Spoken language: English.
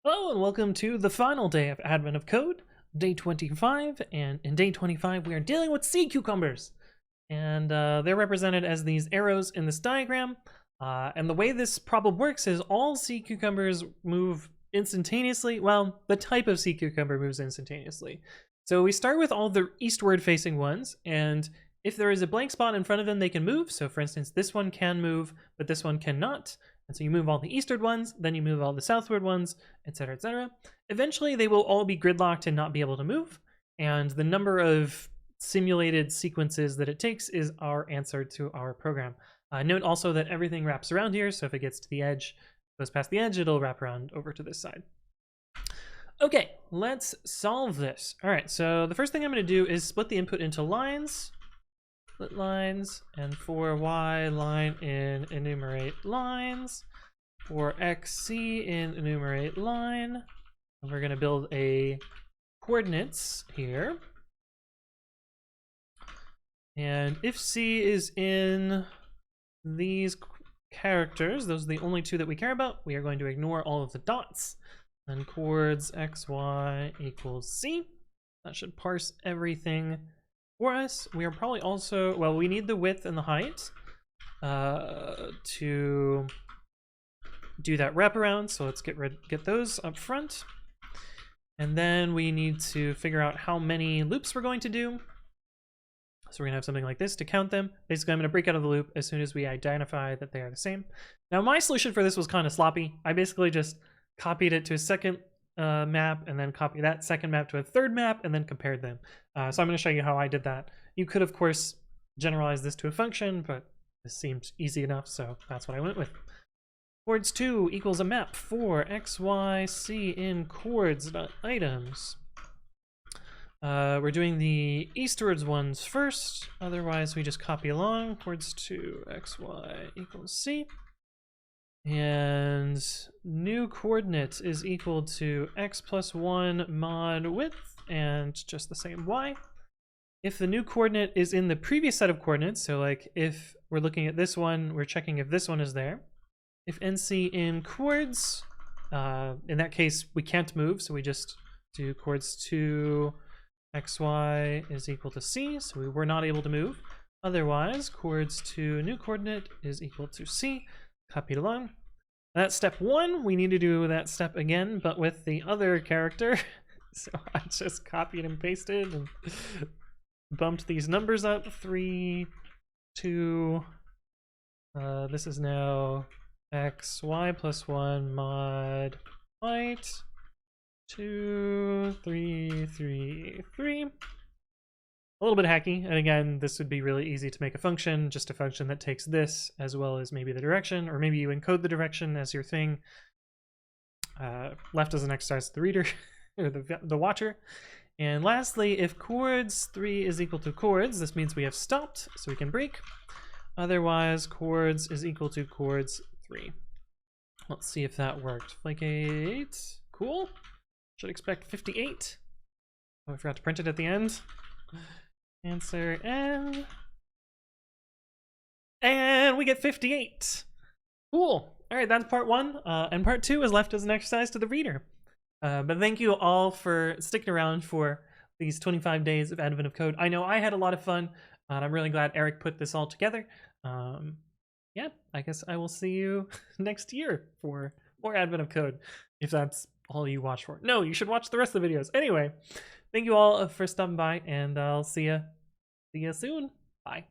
Hello and welcome to the final day of Advent of Code, day 25, and in day 25 we are dealing with sea cucumbers. And they're represented as these arrows in this diagram. And the way this problem works is all sea cucumbers move instantaneously. Well, the type of sea cucumber moves instantaneously. So we start with all the eastward facing ones, and if there is a blank spot in front of them, they can move. So for instance, this one can move, but this one cannot. And so you move all the eastward ones, then you move all the southward ones, etc., etc. Eventually, they will all be gridlocked and not be able to move. And the number of simulated sequences that it takes is our answer to our program. Note also that everything wraps around here, so if it gets to the edge, goes past the edge, it'll wrap around over to this side. Okay, let's solve this. All right, so the first thing I'm going to do is split the input into lines. Split lines, and for y line in enumerate lines, for xc in enumerate line, and we're going to build a coordinates here. And if c is in these characters, those are the only two that we care about, we are going to ignore all of the dots. Then chords xy equals c. That should parse everything for us. We are probably also, well, we need the width and the height to do that wraparound. So let's get those up front. And then we need to figure out how many loops we're going to do. So we're gonna have something like this to count them. Basically, I'm gonna break out of the loop as soon as we identify that they are the same. Now, my solution for this was kind of sloppy. I basically just copied it to a second map and then copy that second map to a third map and then compared them. So I'm going to show you how I did that. You could, of course, generalize this to a function, but this seemed easy enough, so that's what I went with. Chords 2 equals a map for x, y, c in chords.items. We're doing the eastwards ones first, otherwise we just copy along. Chords 2 x, y equals c. And new coordinate is equal to x plus 1 mod width and just the same y. If the new coordinate is in the previous set of coordinates, so like if we're looking at this one, we're checking if this one is there. If nc in chords, in that case we can't move, so we just do chords 2 xy is equal to c, so we were not able to move. Otherwise, chords 2 new coordinate is equal to c. Copied along. That's step 1. We need to do that step again, but with the other character. So I just copied and pasted and bumped these numbers up. 3, 2. This is now x, y plus 1 mod height. 2, 3, 3, 3. A little bit hacky, and again, this would be really easy to make a function, just a function that takes this as well as maybe the direction, or maybe you encode the direction as your thing. Left as an exercise to the reader, or the watcher. And lastly, if chords 3 is equal to chords, this means we have stopped, so we can break. Otherwise, chords is equal to chords 3. Let's see if that worked. Flake8, cool. Should expect 58. Oh, I forgot to print it at the end. Answer and we get 58. Cool. All right, that's part 1, and part 2 is left as an exercise to the reader. But thank you all for sticking around for these 25 days of Advent of Code. I know I had a lot of fun, and I'm really glad Eric put this all together. Yeah, I guess I will see you next year for more Advent of Code, if that's all you watch for. No, you should watch the rest of the videos. Anyway, thank you all for stopping by, and I'll see you soon. Bye.